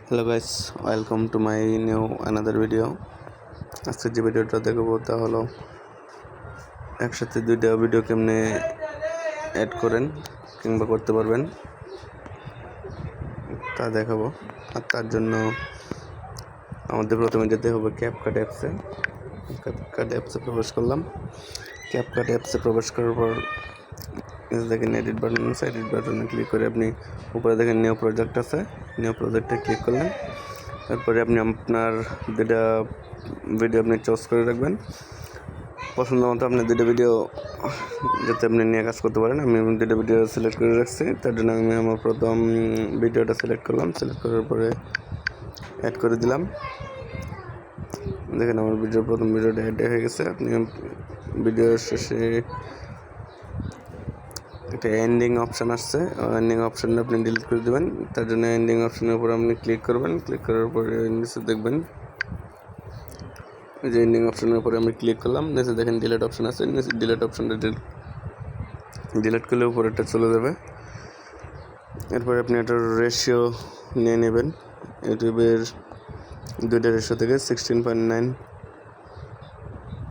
Hello guys, welcome to my new another video. আজকে যে ভিডিওটা দেখাবো তা হলো একসাথে দুইটা ভিডিও কেমনে অ্যাড করেন কিংবা করতে পারবেন তা দেখাবো। আর তার জন্য আমাদের প্রথমে যেতে হবে ক্যাপকাট অ্যাপসে। ক্যাপকাট অ্যাপসে প্রবেশ করলাম। ক্যাপকাট অ্যাপসে প্রবেশ করার পর দেখেন এডিট বাটন আছে, এডিট বাটনে ক্লিক করে আপনি উপরে দেখেন নিউ প্রজেক্ট আছে, নিউ প্রজেক্টে ক্লিক করলেন। তারপরে আপনি আপনার দুটা ভিডিও আপনি চয়েস করে রাখবেন পছন্দ মতো। আপনি দুটো ভিডিও যাতে আপনি নিয়ে কাজ করতে পারেন, আমি দুটো ভিডিও সিলেক্ট করে রাখছি। তার জন্য আমি আমার প্রথম ভিডিওটা সিলেক্ট করলাম। সিলেক্ট করার পরে অ্যাড করে দিলাম। দেখেন আমার প্রথম ভিডিওটা অ্যাড হয়ে গেছে। আপনি ভিডিওর শেষে একটা এন্ডিং অপশান আসছে, এন্ডিং অপশানটা আপনি ডিলিট করে দেবেন। তার জন্য এন্ডিং অপশানের উপর আপনি ক্লিক করবেন। ক্লিক করার পরে নিচে দেখবেন যে এন্ডিং অপশানের উপরে আমি ক্লিক করলাম। নিচে দেখেন ডিলিট অপশান আছে, নিচে ডিলিট অপশানটা ডিলিট করলে উপরেটা চলে যাবে। এরপরে আপনি এটার রেশিও নিয়ে নেবেন। ইউটিউবের দুইটা রেশিও থেকে 16.9,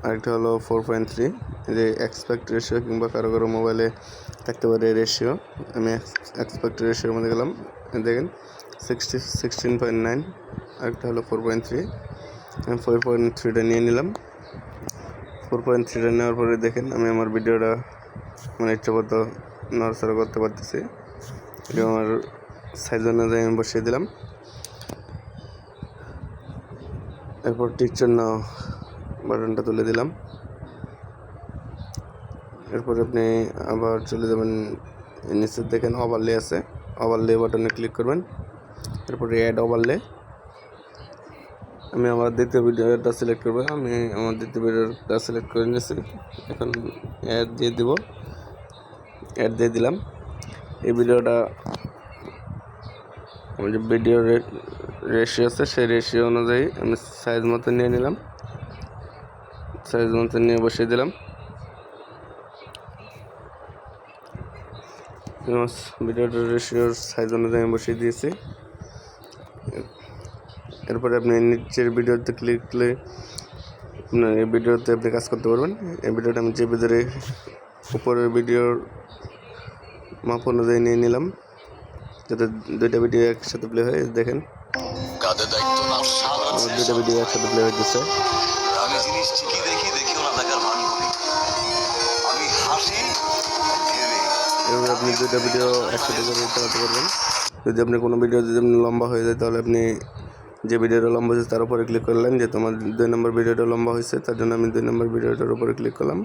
আরেকটা হলো 4.3। যে এক্সপেক্ট রেশিও কিংবা কারো কারো মোবাইলে থাকতে পারে রেশিও। আমি এক্সপেক্ট রেশিওর মধ্যে গেলাম। দেখেন 16.9, আরেকটা হলো 4.3। আমি 4.3টা নিয়ে নিলাম। 4.3টা নেওয়ার পরে দেখেন আমি আমার ভিডিওটা ইচ্ছামতো নড়াচড়া করতে পারতেছি। এটা আমার সাইজ অনুযায়ী আমি বসিয়ে দিলাম। এরপর টিক চিহ্ন বাটনটা তুলে দিলাম। এরপর আপনি আবার চলে যাবেন নিচে দেখেন ওভারলে আছে, ওভারলে বাটনে ক্লিক করবেন। এরপরে অ্যাড ওভারলে আমি আমার দ্বিতীয় ভিডিওটা সিলেক্ট করবো। আমি আমার দ্বিতীয় ভিডিওটা সিলেক্ট করে নিয়েছি। এখন অ্যাড দিয়ে দিব, অ্যাড দিয়ে দিলাম। এই ভিডিওটা আমার যে ভিডিও রেশিও আছে সেই রেশিও অনুযায়ী আমি সাইজ মতো নিয়ে নিলাম, সাইজ মতো নিয়ে বসিয়ে দিলাম। ভিডিওটার রেশিওর সাইজ অনুযায়ী আমি বসিয়ে দিয়েছি। এরপরে আপনি নিচের ভিডিওতে ক্লিক করলে এই ভিডিওতে আপনি কাজ করতে পারবেন। এই ভিডিওটা আমি চেপে ধরে উপরের ভিডিওর মাপ অনুযায়ী নিয়ে নিলাম যাতে দুইটা ভিডিও একসাথে প্লে হয়। দেখেন দুইটা ভিডিও একসাথে প্লে হইতেছে। এভাবে আপনি দুইটা ভিডিও একসাথে করে চালাতে পারবেন। যদি আপনি কোনো ভিডিও যদি লম্বা হয়ে যায় তাহলে আপনি যে ভিডিওটা লম্বা হয়েছে তার উপরে ক্লিক করলেন। যেহেতু আমার 2 নম্বর ভিডিওটা লম্বা হয়েছে তার জন্য আমি 2 নম্বর ভিডিওটার উপরে ক্লিক করলাম।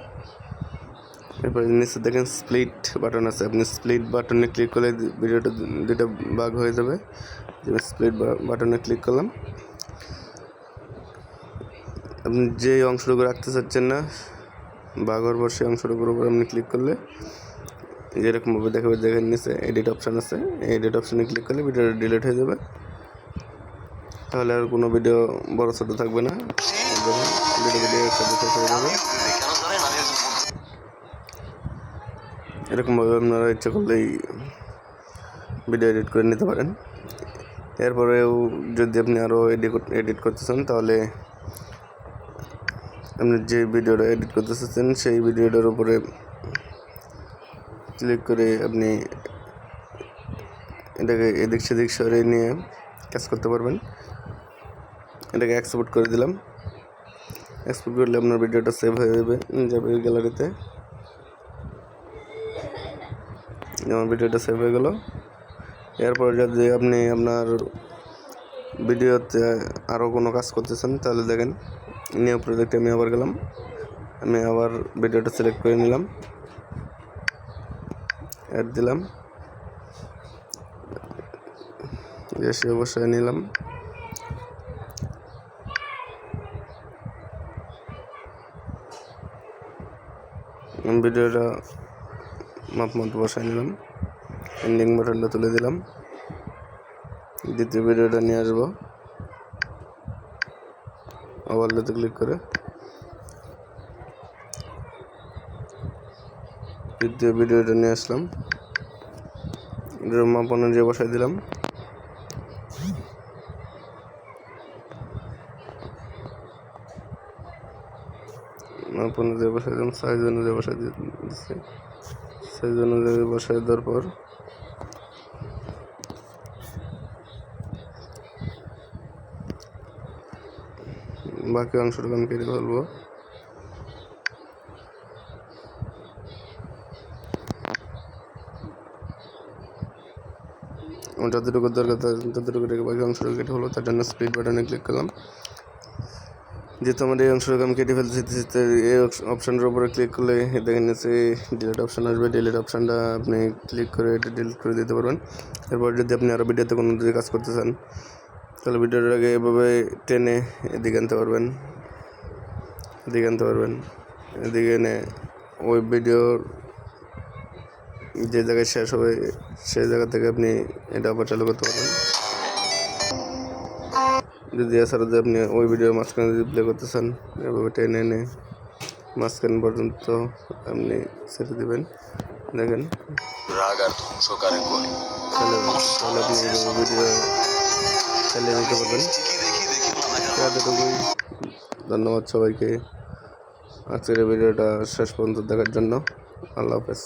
এরপরে নিচে দেখেন স্প্লিট বাটন আছে, আপনি স্প্লিট বাটনে ক্লিক করলে ভিডিওটা দুইটা ভাগ হয়ে যাবে। স্প্লিট বাটনে ক্লিক করলাম। আপনি যে অংশটুকু রাখতে চাচ্ছেন না ভাগ হওয়ার পর সেই অংশটুকুর উপর আপনি ক্লিক করলে যেরকমভাবে দেখাবে। দেখেন নিচে এডিট অপশান আছে, এডিট অপশানে ক্লিক করলে ভিডিওটা ডিলিট হয়ে যাবে। তাহলে আর কোনো ভিডিও বড় ছোটো থাকবে না, ভিডিও একসাথে শেষ হয়ে যাবে। এরকমভাবে আপনারা ইচ্ছা করলেই ভিডিও এডিট করে নিতে পারেন। এরপরেও যদি আপনি আরও এডিট করতে চান তাহলে আপনি যে ভিডিওটা এডিট করতে চাচ্ছেন সেই ভিডিওটার উপরে ক্লিক করে আপনি এটাকে এদিক সেদিক সরিয়ে নিয়ে কাজ করতে পারবেন। এটাকে এক্সপোর্ট করে দিলাম। এক্সপোর্ট করলে আপনার ভিডিওটা সেভ হয়ে যাবে গ্যালারিতে। আমার ভিডিওটা সেভ হয়ে গেল। এরপর যদি আপনি আপনার ভিডিওতে আরও কোনো কাজ করতেছেন তাহলে দেখেন নিউ প্রজেক্টে আমি আবার গেলাম। আমি আবার ভিডিওটা সিলেক্ট করে নিলাম, অ্যাড দিলাম, রেশিও অবশ্যই নিলাম। ভিডিওটা মাপ মতো বসাই নিলাম, এন্ডিং বাটনটা তুলে দিলাম। দ্বিতীয় ভিডিওটা নিয়ে আসবো, ওভারলেতে ক্লিক করে দ্বিতীয় ভিডিওটা নিয়ে আসলাম। মাপ অনুযায়ী বসাই দিলাম। মাপ অনুযায়ী বসাই দিলাম, সাইজ অনুযায়ী বসাই দিচ্ছি। সাইজ অনুযায়ী বসাই দেওয়ার পর বাকি অংশটুকু আমি কেটে ফেলবো। আমার যতটুকু দরকার ততটুকু রেখে বাকি অংশটুকু কেটে হলো। তার জন্য স্প্লিট বাটনে ক্লিক করলাম। যেহেতু আমার এই অংশটুকু আমি কেটে ফেলতে চাইতেছি, এই অপশানের উপরে ক্লিক করলে দেখেন নিচে ডিলিট অপশান আসবে। ডিলিট অপশানটা আপনি ক্লিক করে এটা ডিলিট করে দিতে পারবেন। এরপর যদি আপনি আরও ভিডিওতে কোনো যদি কাজ করতে চান তাহলে ভিডিওটার আগে এভাবে টেনে এদিকে আনতে পারবেন, এদিকে এনে ওই ভিডিওর যে জায়গায় শেষ হবে সেই জায়গা থেকে আপনি এটা আবার চালু করতে পারবেন। যদি এছাড়া যদি আপনি ওই ভিডিওর মাঝখানে যদি প্লে করতে চান, এভাবে টেনে এনে মাঝখান পর্যন্ত আপনি ছেড়ে দেবেন। দেখেন তাহলে আপনি এইভাবে ভিডিও চালিয়ে নিতে পারবেন। এতটুকুই। ধন্যবাদ সবাইকে আজকের ভিডিওটা শেষ পর্যন্ত দেখার জন্য। আল্লাহ হাফেজ।